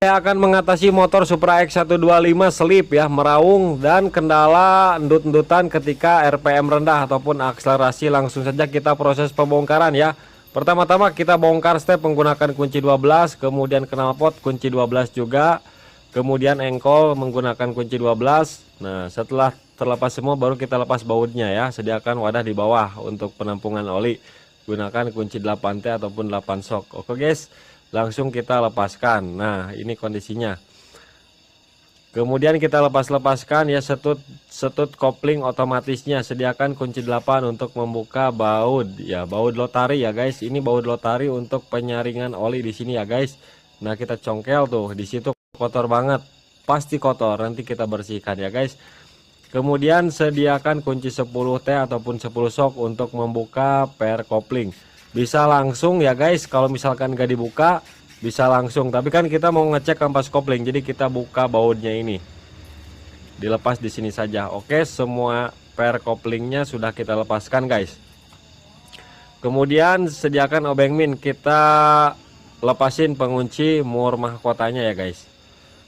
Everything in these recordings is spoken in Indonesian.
Saya akan mengatasi motor Supra X125 selip ya, meraung dan kendala endut-endutan ketika RPM rendah ataupun akselerasi. Langsung saja kita proses pembongkaran ya. Pertama-tama kita bongkar step menggunakan kunci 12, kemudian knalpot kunci 12 juga, kemudian engkol menggunakan kunci 12. Nah, setelah terlepas semua baru kita lepas bautnya ya. Sediakan wadah di bawah untuk penampungan oli. Gunakan kunci 8T ataupun 8 sok. Oke guys, langsung kita lepaskan. Nah, ini kondisinya. Kemudian kita lepaskan ya setut kopling otomatisnya. Sediakan kunci 8 untuk membuka baut ya, baut lotari ya guys. Ini baut lotari untuk penyaringan oli di sini ya guys. Nah, kita congkel tuh di situ, kotor banget. Pasti kotor, nanti kita bersihkan ya guys. Kemudian sediakan kunci 10T ataupun 10 sok untuk membuka per kopling. Bisa langsung ya guys, kalau misalkan gak dibuka bisa langsung, tapi kan kita mau ngecek kampas kopling, jadi kita buka bautnya ini. Dilepas di sini saja. Oke, semua per koplingnya sudah kita lepaskan guys. Kemudian sediakan obeng min, kita lepasin pengunci mur mahkotanya ya guys.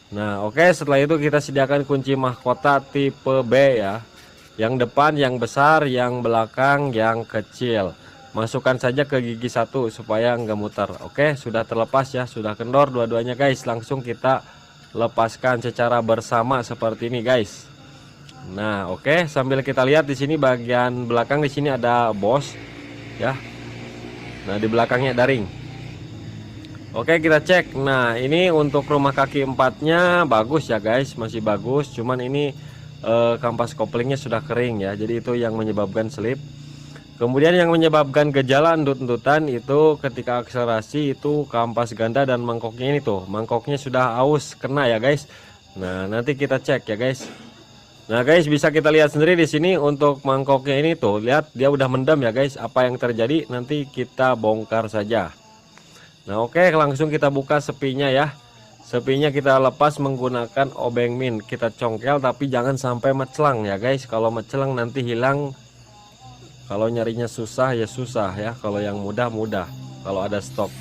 Nah oke, setelah itu kita sediakan kunci mahkota tipe B ya, yang depan yang besar, yang belakang yang kecil. Masukkan saja ke gigi 1 supaya nggak muter. Oke, sudah terlepas ya, sudah kendor dua-duanya guys. Langsung kita lepaskan secara bersama seperti ini guys. Nah oke, sambil kita lihat di sini bagian belakang, di sini ada bos ya. Nah di belakangnya daring. Oke, kita cek. Nah, ini untuk rumah kaki 4-nya bagus ya guys, masih bagus. Cuman ini kampas koplingnya sudah kering ya, jadi itu yang menyebabkan slip. Kemudian yang menyebabkan gejala endut-endutan itu ketika akselerasi itu kampas ganda dan mangkoknya ini tuh, mangkoknya sudah aus kena ya guys. Nah, nanti kita cek ya guys. Nah guys, bisa kita lihat sendiri di sini untuk mangkoknya ini tuh, lihat dia udah mendam ya guys. Apa yang terjadi nanti kita bongkar saja. Nah oke, langsung kita buka sepinya ya. Sepinya kita lepas menggunakan obeng min. Kita congkel tapi jangan sampai mecelang ya guys. Kalau mecelang nanti hilang. Kalau nyarinya susah ya susah ya. Kalau yang mudah mudah. Kalau ada stok.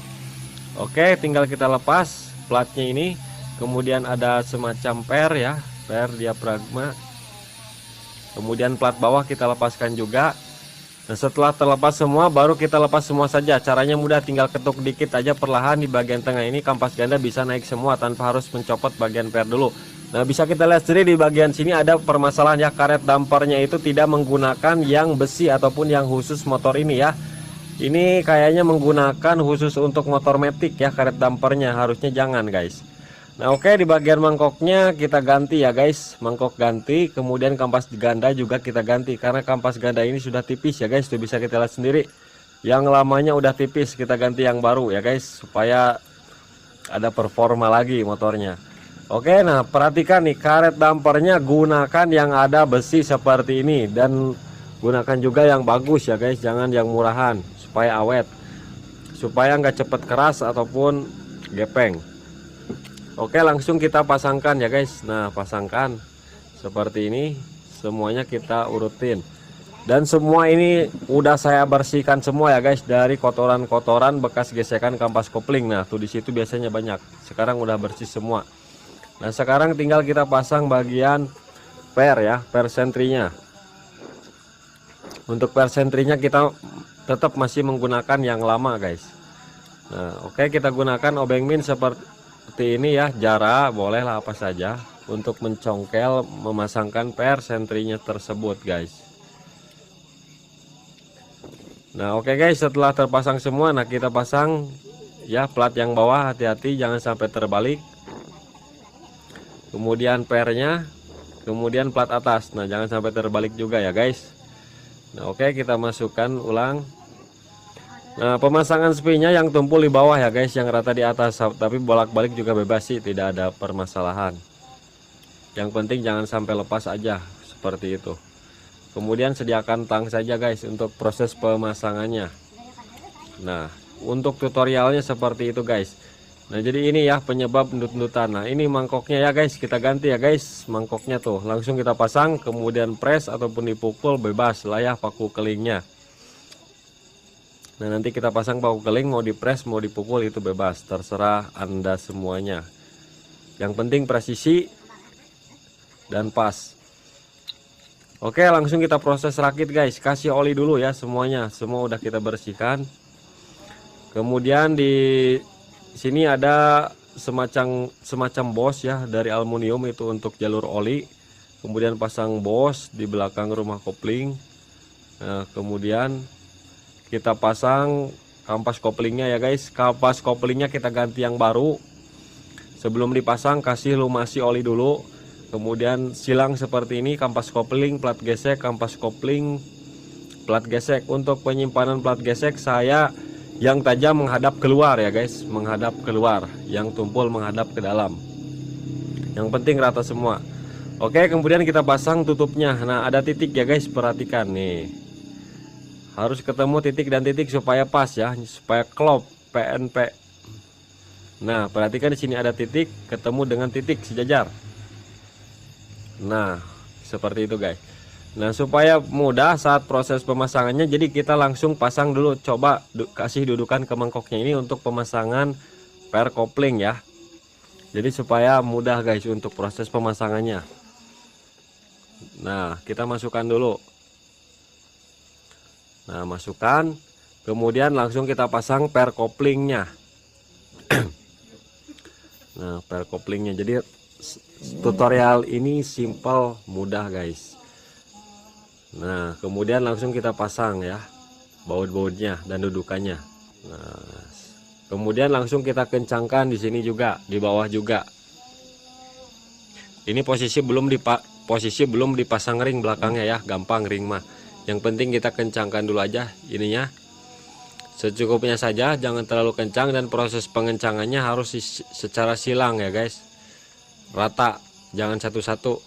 Oke, tinggal kita lepas platnya ini. Kemudian ada semacam per ya, per diafragma. Kemudian plat bawah kita lepaskan juga. Nah setelah terlepas semua baru kita lepas semua saja. Caranya mudah, tinggal ketuk dikit aja perlahan di bagian tengah ini, kampas ganda bisa naik semua tanpa harus mencopot bagian per dulu. Nah bisa kita lihat sendiri di bagian sini ada permasalahan ya, karet dampernya itu tidak menggunakan yang besi ataupun yang khusus motor ini ya. Ini kayaknya menggunakan khusus untuk motor matic ya, karet dampernya, harusnya jangan guys. Nah oke, di bagian mangkoknya kita ganti ya guys, mangkok ganti. Kemudian kampas ganda juga kita ganti, karena kampas ganda ini sudah tipis ya guys, itu bisa kita lihat sendiri. Yang lamanya udah tipis, kita ganti yang baru ya guys, supaya ada performa lagi motornya. Oke, nah perhatikan nih, karet dampernya gunakan yang ada besi seperti ini, dan gunakan juga yang bagus ya guys, jangan yang murahan, supaya awet, supaya nggak cepet keras ataupun gepeng. Oke, langsung kita pasangkan ya guys. Nah pasangkan seperti ini, semuanya kita urutin. Dan semua ini udah saya bersihkan semua ya guys, dari kotoran-kotoran bekas gesekan kampas kopling. Nah tuh di situ biasanya banyak, sekarang udah bersih semua. Nah sekarang tinggal kita pasang bagian per ya, per sentrinya. Untuk per sentrinya kita tetap masih menggunakan yang lama guys. Nah oke, kita gunakan obeng min seperti ini ya, jara boleh lah apa saja untuk mencongkel memasangkan per sentrinya tersebut guys. Nah oke guys, setelah terpasang semua, nah kita pasang ya plat yang bawah, hati-hati jangan sampai terbalik. Kemudian pernya, kemudian plat atas, nah jangan sampai terbalik juga ya guys. Nah oke, kita masukkan ulang. Nah pemasangan spinya yang tumpul di bawah ya guys, yang rata di atas, tapi bolak-balik juga bebas sih, tidak ada permasalahan. Yang penting jangan sampai lepas aja seperti itu. Kemudian sediakan tang saja guys untuk proses pemasangannya. Nah untuk tutorialnya seperti itu guys. Nah jadi ini ya penyebab endut-endutan. Nah ini mangkoknya ya guys, kita ganti ya guys mangkoknya tuh, langsung kita pasang, kemudian press ataupun dipukul bebas lah ya paku kelingnya. Nah nanti kita pasang paku keling, mau dipres mau dipukul itu bebas, terserah anda semuanya. Yang penting presisi dan pas. Oke, langsung kita proses rakit guys. Kasih oli dulu ya semuanya. Semua udah kita bersihkan. Kemudian di sini ada semacam bos ya dari aluminium, itu untuk jalur oli. Kemudian pasang bos di belakang rumah kopling. Nah, kemudian kita pasang kampas koplingnya ya guys. Kampas koplingnya kita ganti yang baru. Sebelum dipasang kasih lumasi oli dulu. Kemudian silang seperti ini, kampas kopling, plat gesek, kampas kopling, plat gesek. Untuk penyimpanan plat gesek saya yang tajam menghadap keluar ya guys, menghadap keluar, yang tumpul menghadap ke dalam. Yang penting rata semua. Oke, kemudian kita pasang tutupnya. Nah, ada titik ya guys, perhatikan nih. Harus ketemu titik dan titik supaya pas ya, supaya klop PNP. Nah, perhatikan di sini ada titik ketemu dengan titik sejajar. Nah, seperti itu guys. Nah, supaya mudah saat proses pemasangannya, jadi kita langsung pasang dulu. Coba kasih dudukan ke mangkoknya ini untuk pemasangan per kopling ya. Jadi supaya mudah guys untuk proses pemasangannya. Nah, kita masukkan dulu. Nah, masukkan. Kemudian langsung kita pasang per koplingnya. Nah, per koplingnya. Jadi tutorial ini simple, mudah guys. Nah, kemudian langsung kita pasang ya baut-bautnya dan dudukannya. Nah, kemudian langsung kita kencangkan di sini juga, di bawah juga. Ini posisi belum dipasang ring belakangnya ya, gampang ring mah. Yang penting kita kencangkan dulu aja ininya. Secukupnya saja, jangan terlalu kencang, dan proses pengencangannya harus secara silang ya guys. Rata, jangan satu-satu.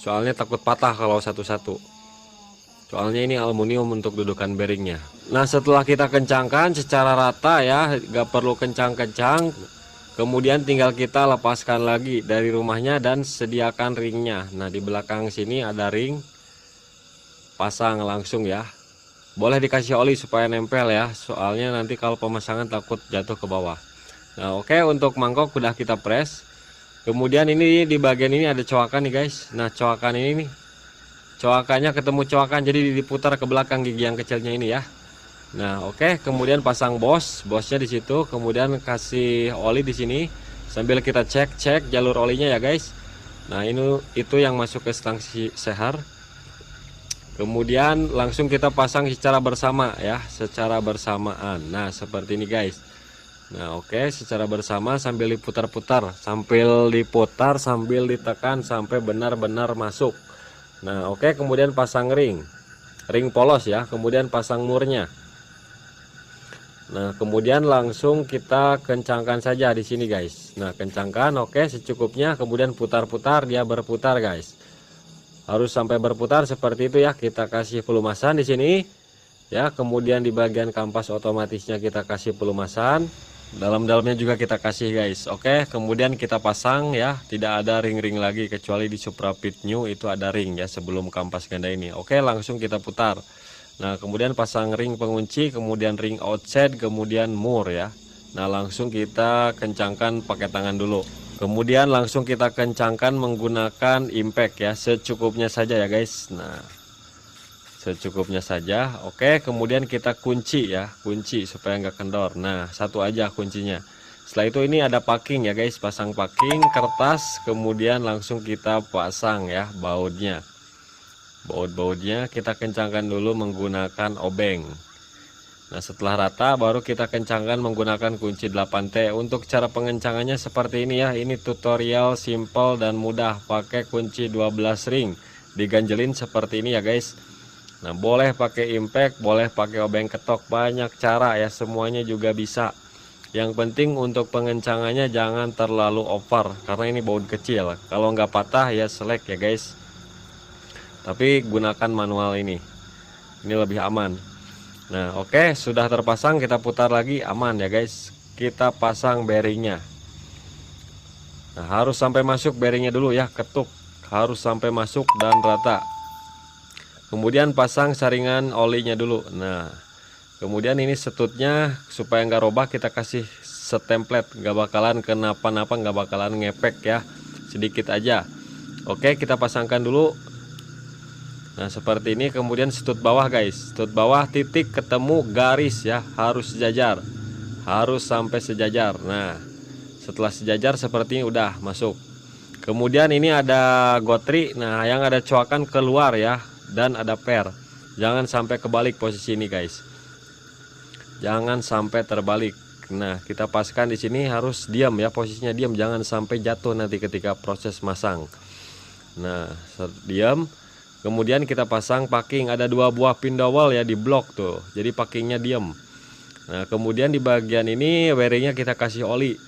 Soalnya takut patah kalau satu-satu. Soalnya ini aluminium untuk dudukan bearingnya. Nah, setelah kita kencangkan secara rata ya, gak perlu kencang-kencang. Kemudian tinggal kita lepaskan lagi dari rumahnya dan sediakan ringnya. Nah, di belakang sini ada ring. Pasang langsung ya. Boleh dikasih oli supaya nempel ya. Soalnya nanti kalau pemasangan takut jatuh ke bawah. Nah, oke, untuk mangkok udah kita press. Kemudian ini di bagian ini ada coakan nih guys. Nah, coakan ini nih. Coakannya ketemu coakan, jadi diputar ke belakang gigi yang kecilnya ini ya. Nah, oke, kemudian pasang bosnya di situ, kemudian kasih oli di sini sambil kita cek jalur olinya ya guys. Nah, itu yang masuk ke stang sehar. Kemudian langsung kita pasang secara bersama ya, secara bersamaan. Nah, seperti ini guys. Nah, oke, secara bersama sambil diputar-putar, sambil ditekan sampai benar-benar masuk. Nah, oke, kemudian pasang ring polos ya, kemudian pasang murnya. Nah, kemudian langsung kita kencangkan saja di sini guys. Nah, kencangkan, oke, secukupnya. Kemudian putar-putar, dia berputar guys. Harus sampai berputar seperti itu ya. Kita kasih pelumasan di sini ya. Kemudian di bagian kampas otomatisnya kita kasih pelumasan. Dalam-dalamnya juga kita kasih guys. Oke, kemudian kita pasang ya. Tidak ada ring-ring lagi kecuali di Supra Pit New itu ada ring ya sebelum kampas ganda ini. Oke, langsung kita putar. Nah, kemudian pasang ring pengunci, kemudian ring outside, kemudian mur ya. Nah, langsung kita kencangkan pakai tangan dulu. Kemudian langsung kita kencangkan menggunakan impact ya, secukupnya saja ya guys. Nah, secukupnya saja. Oke, kemudian kita kunci ya, kunci supaya nggak kendor. Nah, satu aja kuncinya. Setelah itu ini ada packing ya guys, pasang packing kertas, kemudian langsung kita pasang ya bautnya. Baut-bautnya kita kencangkan dulu menggunakan obeng. Nah, setelah rata baru kita kencangkan menggunakan kunci 8T. Untuk cara pengencangannya seperti ini ya. Ini tutorial simple dan mudah, pakai kunci 12 ring. Diganjelin seperti ini ya guys. Nah, boleh pakai impact, boleh pakai obeng ketok, banyak cara ya, semuanya juga bisa. Yang penting untuk pengencangannya jangan terlalu over, karena ini baut kecil. Kalau nggak patah ya selek ya guys. Tapi gunakan manual ini lebih aman. Nah, oke, sudah terpasang, kita putar lagi, aman ya guys. Kita pasang bearingnya. Nah, harus sampai masuk bearingnya dulu ya, ketuk harus sampai masuk dan rata. Kemudian pasang saringan olinya dulu. Nah, kemudian ini setutnya supaya nggak robak kita kasih setemplet, nggak bakalan kenapa-napa, nggak bakalan ngepek ya, sedikit aja. Oke, kita pasangkan dulu. Nah seperti ini. Kemudian stut bawah guys, stut bawah titik ketemu garis ya, harus sejajar, harus sampai sejajar. Nah setelah sejajar seperti ini udah masuk. Kemudian ini ada gotri, nah yang ada coakan keluar ya, dan ada per. Jangan sampai kebalik posisi ini guys, jangan sampai terbalik. Nah kita paskan di sini harus diam ya, posisinya diam, jangan sampai jatuh nanti ketika proses masang. Nah diam. Kemudian kita pasang packing, ada 2 buah pin dowel ya di blok tuh, jadi packingnya diam. Nah kemudian di bagian ini wiringnya kita kasih oli.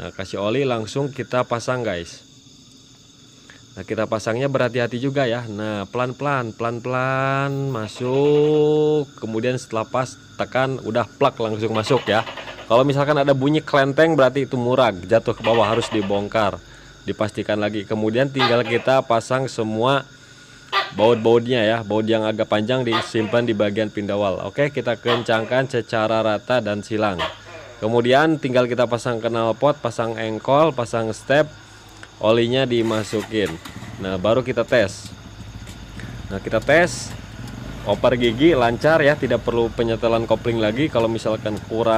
Nah kasih oli langsung kita pasang guys. Nah kita pasangnya berhati-hati juga ya. Nah pelan-pelan masuk. Kemudian setelah pas tekan, udah plak langsung masuk ya. Kalau misalkan ada bunyi kelenteng berarti itu murag, jatuh ke bawah, harus dibongkar, dipastikan lagi. Kemudian tinggal kita pasang semua baut-bautnya ya, baut yang agak panjang disimpan di bagian pin dowel. Oke, kita kencangkan secara rata dan silang. Kemudian tinggal kita pasang knalpot, pasang engkol, pasang step, olinya dimasukin. Nah baru kita tes. Nah kita tes, oper gigi lancar ya, tidak perlu penyetelan kopling lagi. Kalau misalkan kurang